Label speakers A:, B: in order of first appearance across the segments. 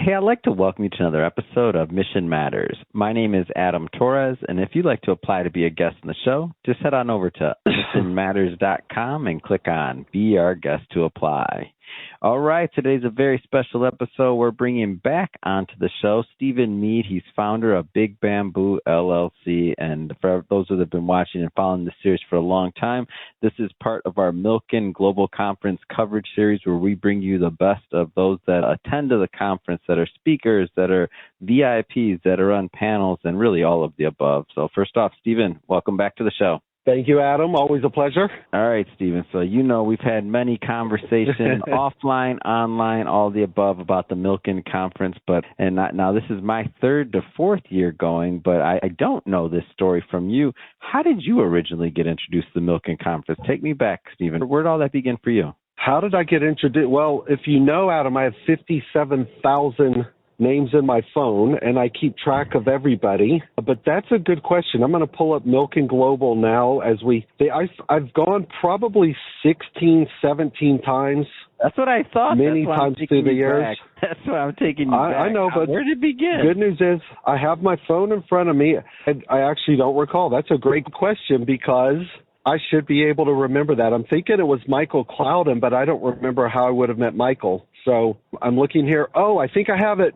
A: Hey, I'd like to welcome you to another episode of Mission Matters. My name is Adam Torres, and if you'd like to apply to be a guest on the show, just head on over to missionmatters.com and click on Be Our Guest to apply. All right, today's a very special episode. We're bringing back onto the show Stephen Meade. He's founder of Big Bamboo LLC, and for those that have been watching and following the series for a long time, this is part of our Milken Global Conference coverage series where we bring you the best of those that attend to the conference, that are speakers, that are VIPs, that are on panels, and really all of the above. So first off, Stephen, welcome back to the show.
B: Thank you, Adam. Always a pleasure.
A: All right, Stephen. So we've had many conversations offline, online, all the above about the Milken Conference. Now this is my third to fourth year going, but I don't know this story from you. How did you originally get introduced to the Milken Conference? Take me back, Stephen. Where did all that begin for you?
B: How did I get introduced? Well, if you know, Adam, I have 57,000 names in my phone, and I keep track of everybody. But that's a good question. I'm going to pull up Milken Global now I've gone probably 16, 17 times.
A: That's what I thought.
B: Many times through the years.
A: Back. That's why I'm taking you back.
B: I know, but
A: where did it begin?
B: Good news is I have my phone in front of me. I actually don't recall. That's a great question because I should be able to remember that. I'm thinking it was Michael Clouden, but I don't remember how I would have met Michael. So I'm looking here. Oh, I think I have it.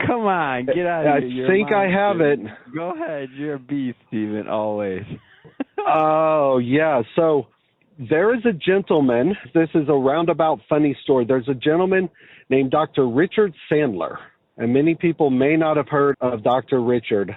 A: Come on, get out of here.
B: I think I have it.
A: Go ahead. You're a beast, Stephen, always.
B: Oh, yeah. So there is a gentleman. This is a roundabout funny story. There's a gentleman named Dr. Richard Sandler, and many people may not have heard of Dr. Richard.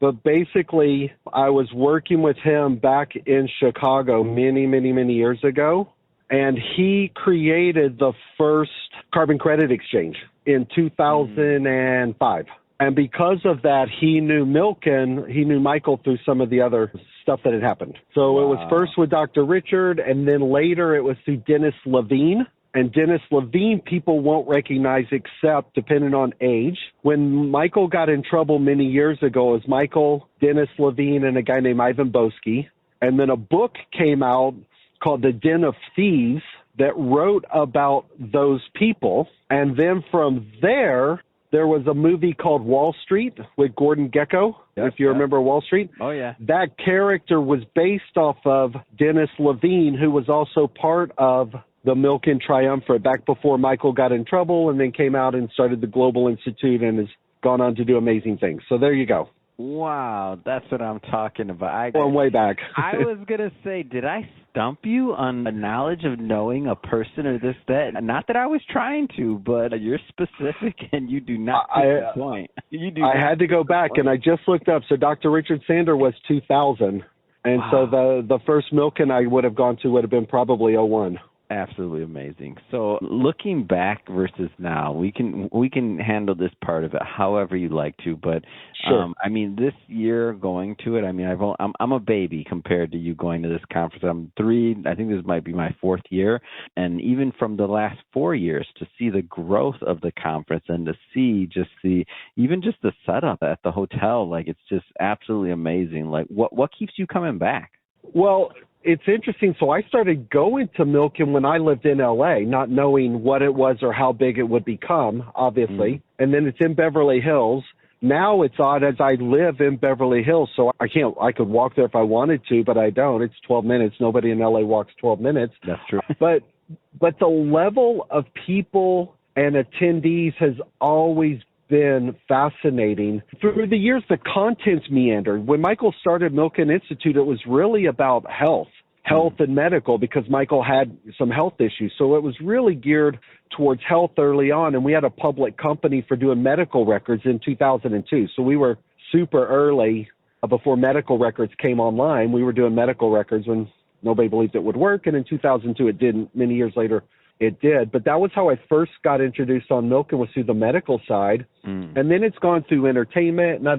B: But basically, I was working with him back in Chicago many, many, many years ago, and he created the first carbon credit exchange in 2005. And because of that, he knew Milken, he knew Michael through some of the other stuff that had happened. So It was first with Dr. Richard, and then later it was through Dennis Levine. And Dennis Levine, people won't recognize except depending on age. When Michael got in trouble many years ago, it was Michael, Dennis Levine, and a guy named Ivan Boesky. And then a book came out called The Den of Thieves that wrote about those people. And then from there was a movie called Wall Street with Gordon Gekko, if you remember Wall Street.
A: Oh, yeah.
B: That character was based off of Dennis Levine, who was also part of the Milken Triumvirate back before Michael got in trouble and then came out and started the Global Institute and has gone on to do amazing things. So there you go.
A: Wow, that's what I'm talking about.
B: Going way back.
A: I was going to say, did I stump you on the knowledge of knowing a person or this, that? Not that I was trying to, but you're specific and you do not disappoint. I
B: had to go back and I just looked up. So Dr. Richard Sander was 2000. And so the first Milken I would have gone to would have been probably 01.
A: Absolutely amazing. So looking back versus now, we can handle this part of it however you like to. But
B: sure.
A: This year going to it, I'm a baby compared to you going to this conference. I'm 3. I think this might be my 4th year, and even from the last 4 years to see the growth of the conference and to see even just the setup at the hotel, like it's just absolutely amazing. Like what keeps you coming back?
B: Well, it's interesting. So I started going to Milken when I lived in L.A., not knowing what it was or how big it would become, obviously. And then it's in Beverly Hills. Now it's odd as I live in Beverly Hills, so I could walk there if I wanted to, but I don't. It's 12 minutes. Nobody in L.A. walks 12 minutes.
A: That's true.
B: But the level of people and attendees has always been fascinating. Through the years, the content's meandered. When Michael started Milken Institute, it was really about health and medical, because Michael had some health issues. So it was really geared towards health early on, and we had a public company for doing medical records in 2002. So we were super early before medical records came online. We were doing medical records when nobody believed it would work, and in 2002 it didn't. Many years later, it did. But that was how I first got introduced on Milken, was through the medical side. And then it's gone through not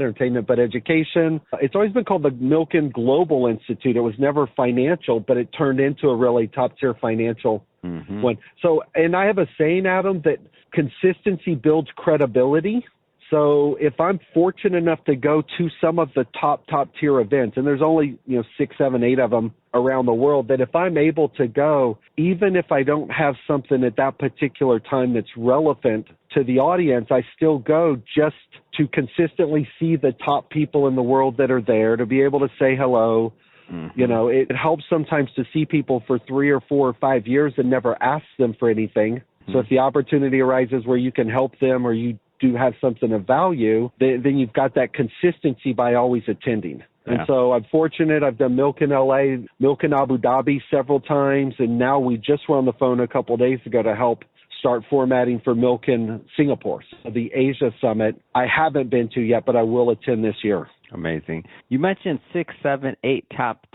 B: entertainment, but education. It's always been called the Milken Global Institute. It was never financial, but it turned into a really top-tier financial one. So, and I have a saying, Adam, that consistency builds credibility. So if I'm fortunate enough to go to some of the top tier events, and there's only, 6, 7, 8 of them around the world, that if I'm able to go, even if I don't have something at that particular time that's relevant to the audience, I still go just to consistently see the top people in the world that are there, to be able to say hello.
A: Mm-hmm.
B: It helps sometimes to see people for 3 or 4 or 5 years and never ask them for anything. Mm-hmm. So if the opportunity arises where you can help them or you do have something of value, then you've got that consistency by always attending. Yeah. And so I'm fortunate. I've done Milk in LA, Milk in Abu Dhabi several times, and now we just were on the phone a couple of days ago to help start formatting for Milk in Singapore, so the Asia Summit. I haven't been to yet, but I will attend this year.
A: Amazing. You mentioned 6, 7, 8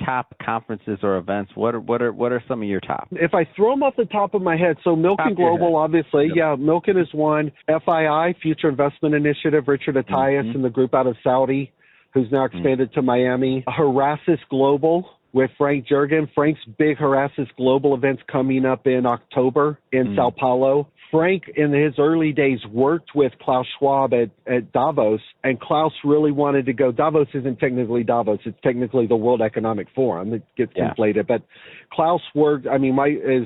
A: top conferences or events. What are some of your top?
B: If I throw them off the top of my head, so Milken Global, obviously. Yep. Yeah, Milken is one. FII, Future Investment Initiative, Richard Attias and the group out of Saudi, who's now expanded to Miami. Horasis Global with Frank Juergen. Frank's big Horasis Global event's coming up in October in Sao Paulo. Frank, in his early days, worked with Klaus Schwab at Davos, and Klaus really wanted to go. Davos isn't technically Davos. It's technically the World Economic Forum. It gets conflated. But Klaus worked,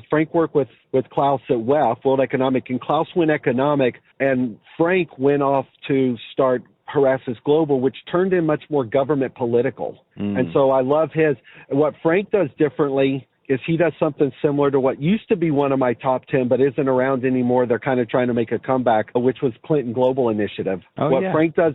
B: Frank worked with Klaus at WEF, World Economic, and Klaus went economic, and Frank went off to start Horasis Global, which turned in much more government political. And so I love what Frank does differently is he does something similar to what used to be one of my top 10, but isn't around anymore. They're kind of trying to make a comeback, which was Clinton Global Initiative. Frank does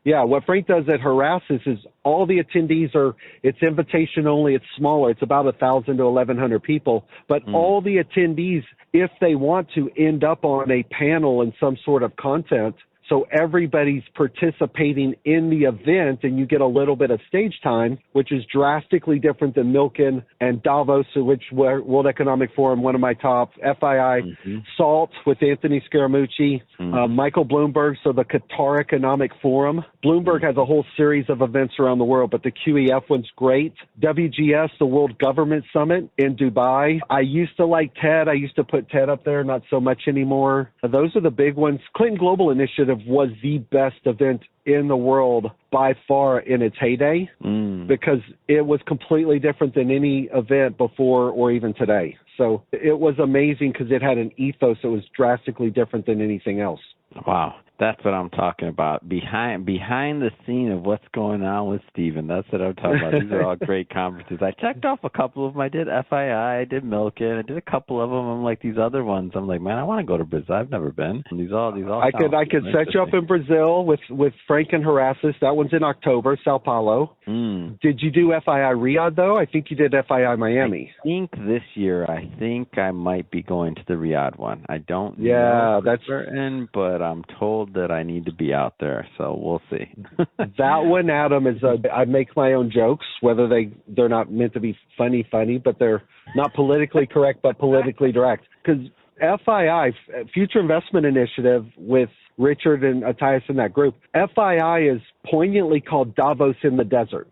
B: what Frank does at Horasis is all the attendees it's invitation only. It's smaller. It's about 1,000 to 1,100 people, but all the attendees, if they want to, end up on a panel and some sort of content. So everybody's participating in the event, and you get a little bit of stage time, which is drastically different than Milken and Davos, which were World Economic Forum, one of my top, FII, SALT with Anthony Scaramucci, Michael Bloomberg, so the Qatar Economic Forum. Bloomberg has a whole series of events around the world, but the QEF one's great. WGS, the World Government Summit in Dubai. I used to like TED. I used to put TED up there, not so much anymore. Those are the big ones. Clinton Global Initiative was the best event in the world by far in its heyday because it was completely different than any event before or even today. So it was amazing because it had an ethos that was drastically different than anything else.
A: Wow. That's what I'm talking about. Behind the scene of what's going on with Stephen. That's what I'm talking about. These are all great conferences. I checked off a couple of them. I did FII, I did Milken, I did a couple of them. I'm like, these other ones, I'm like, man, I want to go to Brazil. I've never been. And these all
B: I could set you up in Brazil with Frank and Horasis. That one's in October, Sao Paulo. Did you do FII Riyadh though? I think you did FII Miami.
A: I think this year I might be going to the Riyadh one. I don't know that's certain, but I'm told that I need to be out there, so we'll see.
B: That one, Adam, is I make my own jokes, whether they're not meant to be funny, but they're not politically correct, but politically direct. Because FII, Future Investment Initiative, with Richard and Attias in that group, FII is poignantly called Davos in the desert.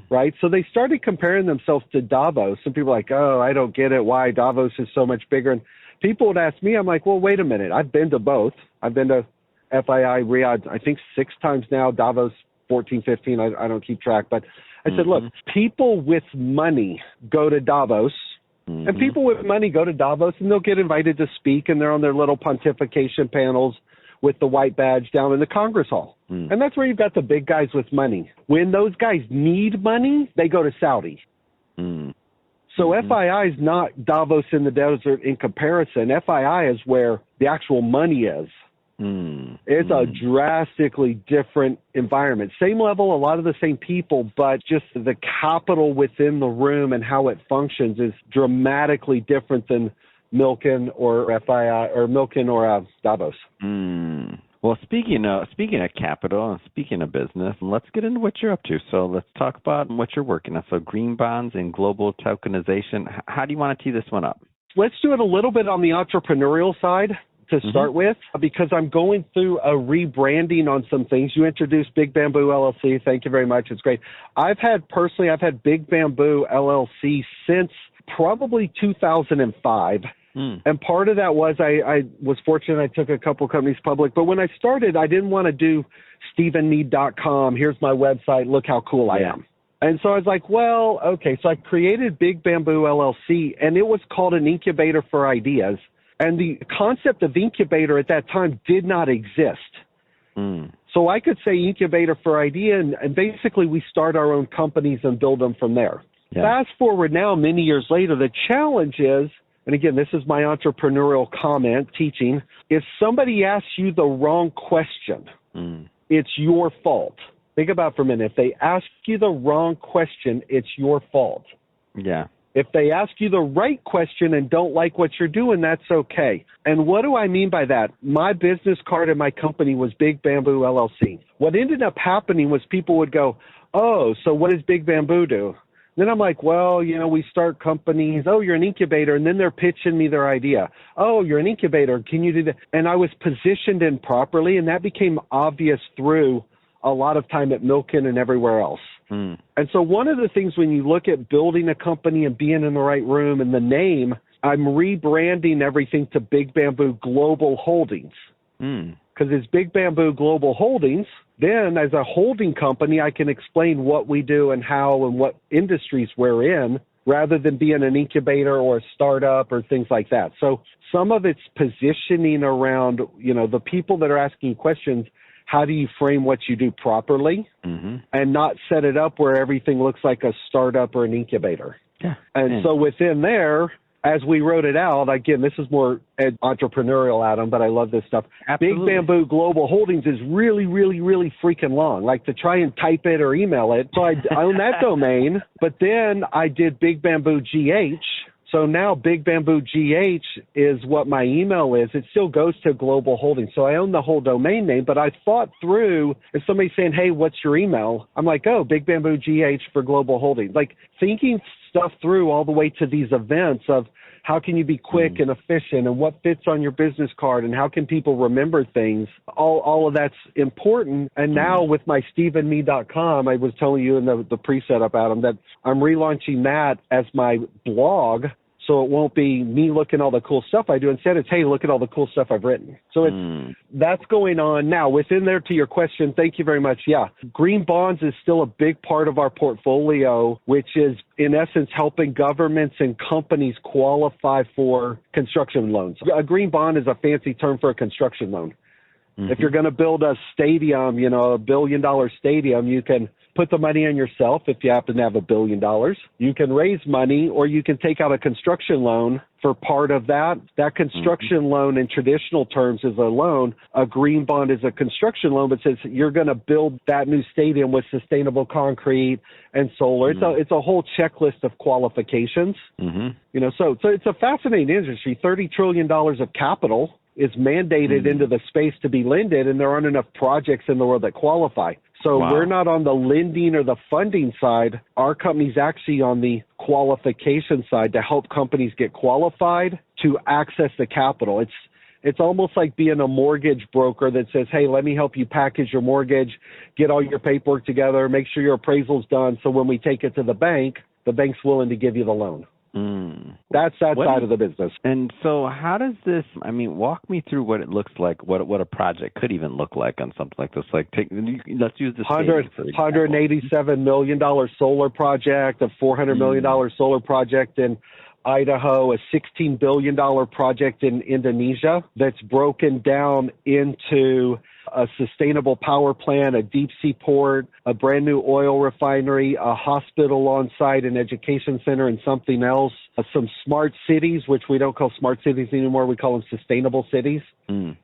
B: Right? So they started comparing themselves to Davos. Some people are like, oh, I don't get it. Why Davos is so much bigger? And people would ask me, I'm like, well, wait a minute. I've been to both. I've been to FII Riyadh, I think 6 times now, Davos 14, 15. I don't keep track. But I said, look, people with money go to Davos, and people with money go to Davos, and they'll get invited to speak, and they're on their little pontification panels with the white badge down in the Congress Hall. And that's where you've got the big guys with money. When those guys need money, they go to Saudi. So FII is not Davos in the desert in comparison. FII is where the actual money is. It's a drastically different environment. Same level, a lot of the same people, but just the capital within the room and how it functions is dramatically different than Milken or FII or Milken or Davos.
A: Well, speaking of capital and speaking of business, let's get into what you're up to. So let's talk about what you're working on. So green bonds and global tokenization. How do you want to tee this one up?
B: Let's do it a little bit on the entrepreneurial side to start with, because I'm going through a rebranding on some things. You introduced Big Bamboo LLC. Thank you very much. It's great. I've had Big Bamboo LLC since probably 2005. And part of that was I was fortunate I took a couple companies public. But when I started, I didn't want to do StephenMeade.com. Here's my website. Look how cool I am. And so I was like, well, okay. So I created Big Bamboo LLC, and it was called an incubator for ideas. And the concept of incubator at that time did not exist. So I could say incubator for idea, and basically we start our own companies and build them from there. Fast forward now, many years later, the challenge is, and again, this is my entrepreneurial comment, teaching, if somebody asks you the wrong question, it's your fault. Think about it for a minute. If they ask you the wrong question, it's your fault.
A: Yeah.
B: If they ask you the right question and don't like what you're doing, that's okay. And what do I mean by that? My business card in my company was Big Bamboo LLC. What ended up happening was people would go, oh, so what does Big Bamboo do? Then I'm like, well, we start companies. Oh, you're an incubator. And then they're pitching me their idea. Oh, you're an incubator. Can you do that? And I was positioned improperly, and that became obvious through a lot of time at Milken and everywhere else. And so one of the things when you look at building a company and being in the right room and the name, I'm rebranding everything to Big Bamboo Global Holdings. Because it's Big Bamboo Global Holdings. Then as a holding company, I can explain what we do and how and what industries we're in, rather than being an incubator or a startup or things like that. So some of it's positioning around, the people that are asking questions. How do you frame what you do properly and not set it up where everything looks like a startup or an incubator? And so within there, as we wrote it out, again, this is more entrepreneurial, Adam, but I love this stuff.
A: Absolutely.
B: Big Bamboo Global Holdings is really, really, really freaking long. Like to try and type it or email it. So I own that domain, but then I did Big Bamboo GH. So now Big Bamboo GH is what my email is. It still goes to Global Holdings. So I own the whole domain name, but I thought through, if somebody's saying, hey, what's your email? I'm like, oh, Big Bamboo GH for Global Holdings. Like thinking stuff through all the way to these events of how can you be quick and efficient and what fits on your business card and how can people remember things. All of that's important. And now with my StephenMeade.com, I was telling you in the pre-setup, Adam, that I'm relaunching that as my blog. So it won't be me looking at all the cool stuff I do. Instead, it's, hey, look at all the cool stuff I've written. So that's going on now. Within there, to your question, thank you very much. Yeah, green bonds is still a big part of our portfolio, which is, in essence, helping governments and companies qualify for construction loans. A green bond is a fancy term for a construction loan. If you're going to build a stadium, $1 billion stadium, you can put the money in yourself if you happen to have $1 billion. You can raise money, or you can take out a construction loan for part of that. That construction loan in traditional terms is a loan. A green bond is a construction loan, but says you're going to build that new stadium with sustainable concrete and solar. It's a whole checklist of qualifications. So it's a fascinating industry. $30 trillion of capital is mandated into the space to be lended, and there aren't enough projects in the world that qualify. So we're not on the lending or the funding side. Our company's actually on the qualification side to help companies get qualified to access the capital. It's almost like being a mortgage broker that says, hey, let me help you package your mortgage, get all your paperwork together, make sure your appraisal's done, so when we take it to the bank's willing to give you the loan. That's that side of the business.
A: And so how does this, walk me through what it looks like, what a project could even look like on something like this. Like, let's use this
B: $187 million solar project, a $400 million solar project in Idaho, a $16 billion project in Indonesia that's broken down into a sustainable power plant, a deep sea port, a brand new oil refinery, a hospital on site, an education center, and something else. Some smart cities, which we don't call smart cities anymore. We call them sustainable cities.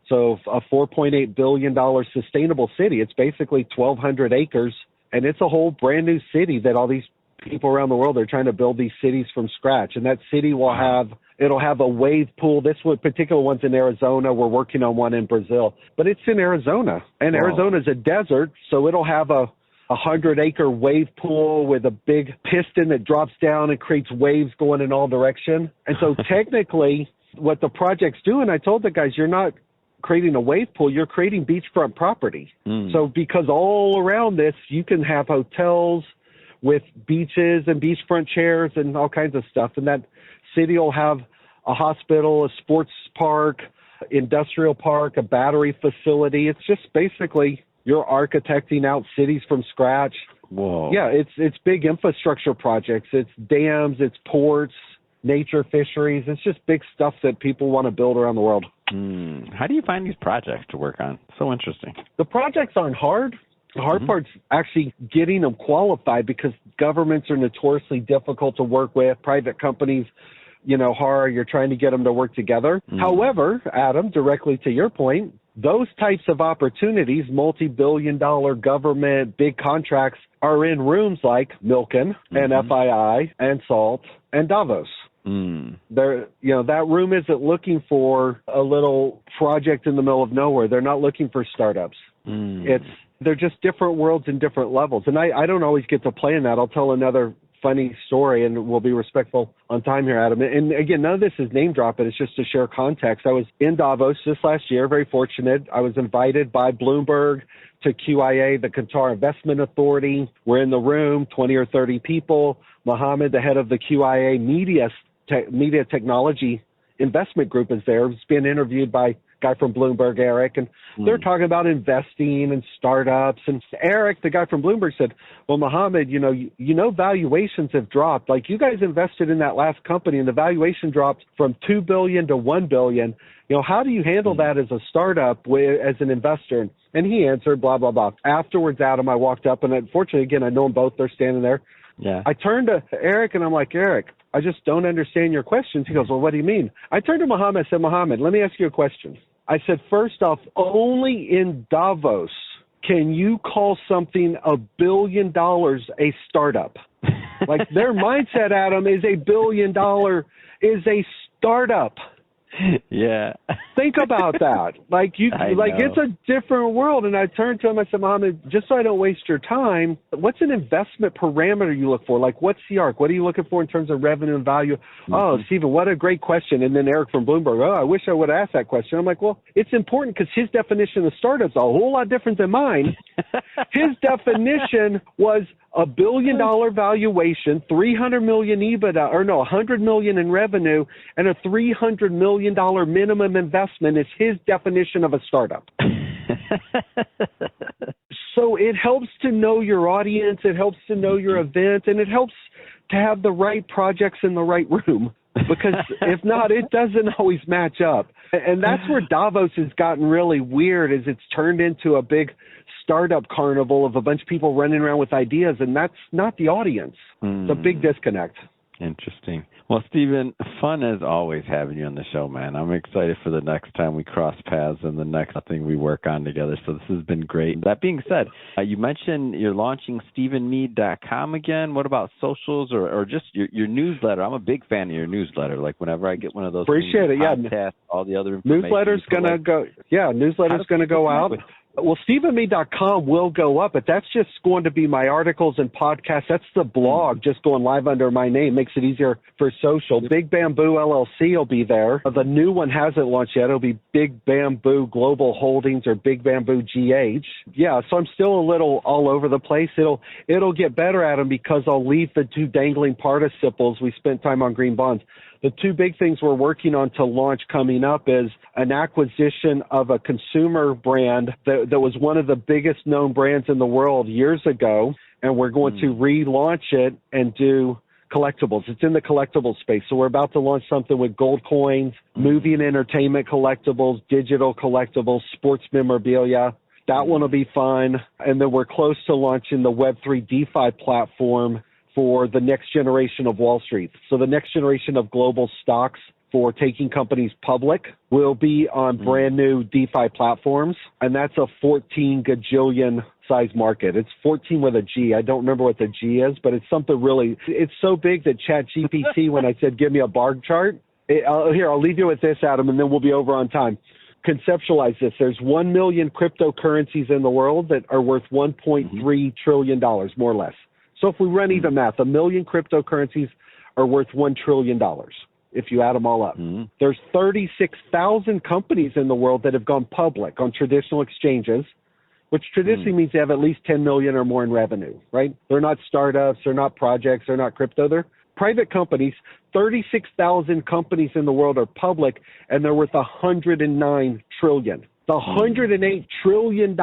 B: So a $4.8 billion sustainable city, it's basically 1,200 acres, and it's a whole brand new city that all these people around the world are trying to build these cities from scratch. And that city will it'll have a wave pool. This one, particular one's in Arizona. We're working on one in Brazil, but it's in Arizona, and Arizona's a desert. So it'll have a 100-acre wave pool with a big piston that drops down and creates waves going in all directions. And so technically what the project's doing, I told the guys, you're not creating a wave pool, you're creating beachfront property. So because all around this, you can have hotels with beaches and beachfront chairs and all kinds of stuff. And that city will have a hospital, a sports park, industrial park, a battery facility. It's just basically you're architecting out cities from scratch.
A: Whoa.
B: Yeah, it's big infrastructure projects. It's dams, it's ports, nature fisheries. It's just big stuff that people want to build around the world.
A: How do you find these projects to work on? So interesting.
B: The projects aren't hard. The hard part's actually getting them qualified, because governments are notoriously difficult to work with. Private companies, hard. You're trying to get them to work together. However, Adam, directly to your point, those types of opportunities, multi-billion-dollar government, big contracts, are in rooms like Milken and FII and SALT and Davos. That room isn't looking for a little project in the middle of nowhere. They're not looking for startups. They're just different worlds and different levels. And I don't always get to play in that. I'll tell another funny story, and we'll be respectful on time here, Adam. And again, none of this is name dropping. It's just to share context. I was in Davos just last year, very fortunate. I was invited by Bloomberg to QIA, the Qatar Investment Authority. We're in the room, 20 or 30 people. Mohammed, the head of the QIA Media Technology Investment Group, is there. He's being interviewed by a guy from Bloomberg, Eric, and they're talking about investing and startups. And Eric, the guy from Bloomberg, said, well, Mohammed, valuations have dropped. Like, you guys invested in that last company, and the valuation dropped from $2 billion to $1 billion. How do you handle that as a startup, as an investor? And he answered, blah, blah, blah. Afterwards, Adam, I walked up, and unfortunately, again, I know them both. They're standing there.
A: Yeah.
B: I turned to Eric, and I'm like, Eric, I just don't understand your questions. He goes, well, what do you mean? I turned to Mohammed. I said, Mohammed, let me ask you a question. I said, first off, only in Davos can you call something $1 billion a startup. Like, their mindset, Adam, is $1 billion is a startup.
A: Yeah.
B: Think about that. It's a different world. And I turned to him, I said, Mohammed, just so I don't waste your time, what's an investment parameter you look for? Like, what's the arc? What are you looking for in terms of revenue and value? Oh, Stephen, what a great question. And then Eric from Bloomberg, I wish I would have asked that question. I'm like, well, it's important because his definition of startups is a whole lot different than mine. His definition was $1 billion valuation, 300 million EBITDA, $100 million in revenue, and a $300 million minimum investment is his definition of a startup. So it helps to know your audience, it helps to know your event, and it helps to have the right projects in the right room. Because if not, it doesn't always match up. And that's where Davos has gotten really weird, is it's turned into a big startup carnival of a bunch of people running around with ideas, and that's not the audience. It's a big disconnect.
A: Interesting. Well, Stephen, fun as always having you on the show, man. I'm excited for the next time we cross paths and the next thing we work on together. So this has been great. That being said, you mentioned you're launching StephenMeade.com again. What about socials or just your newsletter? I'm a big fan of your newsletter. Like, whenever I get one of those
B: Appreciate it.
A: podcasts, all the other information.
B: Newsletter's going to go. Yeah, newsletter's going to go out. Well, StephenMeade.com will go up, but that's just going to be my articles and podcasts. That's the blog just going live under my name. Makes it easier for social. Big Bamboo LLC will be there. The new one hasn't launched yet. It'll be Big Bamboo Global Holdings or Big Bamboo GH. Yeah, so I'm still a little all over the place. It'll get better at them because I'll leave the two dangling participles. We spent time on green bonds. The two big things we're working on to launch coming up is an acquisition of a consumer brand that was one of the biggest known brands in the world years ago, and we're going to relaunch it and do collectibles. It's in the collectibles space. So we're about to launch something with gold coins, movie and entertainment collectibles, digital collectibles, sports memorabilia. That one will be fun. And then we're close to launching the Web3 DeFi platform for the next generation of Wall Street. So the next generation of global stocks for taking companies public will be on brand new DeFi platforms. And that's a 14 gajillion size market. It's 14 with a G. I don't remember what the G is, but it's something really, it's so big that ChatGPT, when I said, give me a bar chart, I'll leave you with this, Adam, and then we'll be over on time. Conceptualize this. There's 1 million cryptocurrencies in the world that are worth $1.3 trillion, more or less. So if we run even math, 1 million cryptocurrencies are worth $1 trillion if you add them all up. There's 36,000 companies in the world that have gone public on traditional exchanges, which traditionally means they have at least 10 million or more in revenue, right? They're not startups, they're not projects, they're not crypto, they're private companies. 36,000 companies in the world are public, and they're worth $109 trillion. The $108 trillion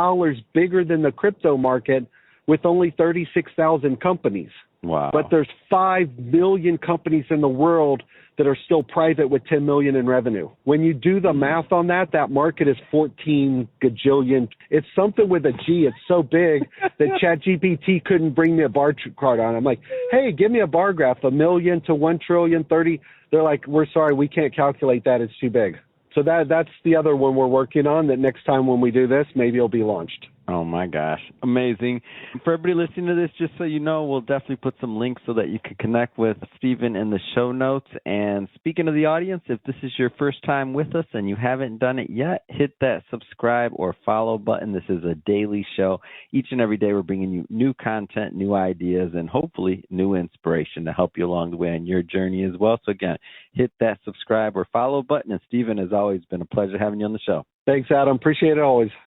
B: bigger than the crypto market with only 36,000 companies.
A: Wow.
B: But there's 5 million companies in the world that are still private with 10 million in revenue. When you do the math on that, that market is 14 gajillion. It's something with a G. It's so big that ChatGPT couldn't bring me a bar chart on. I'm like, hey, give me a bar graph, 1 million to 1 trillion, 30. They're like, we're sorry, we can't calculate that. It's too big. So that's the other one we're working on, that next time when we do this, maybe it'll be launched.
A: Oh, my gosh. Amazing. For everybody listening to this, just so you know, we'll definitely put some links so that you can connect with Stephen in the show notes. And speaking of the audience, if this is your first time with us and you haven't done it yet, hit that subscribe or follow button. This is a daily show. Each and every day we're bringing you new content, new ideas, and hopefully new inspiration to help you along the way on your journey as well. So, again, hit that subscribe or follow button. And, Stephen, has always been a pleasure having you on the show.
B: Thanks, Adam. Appreciate it always.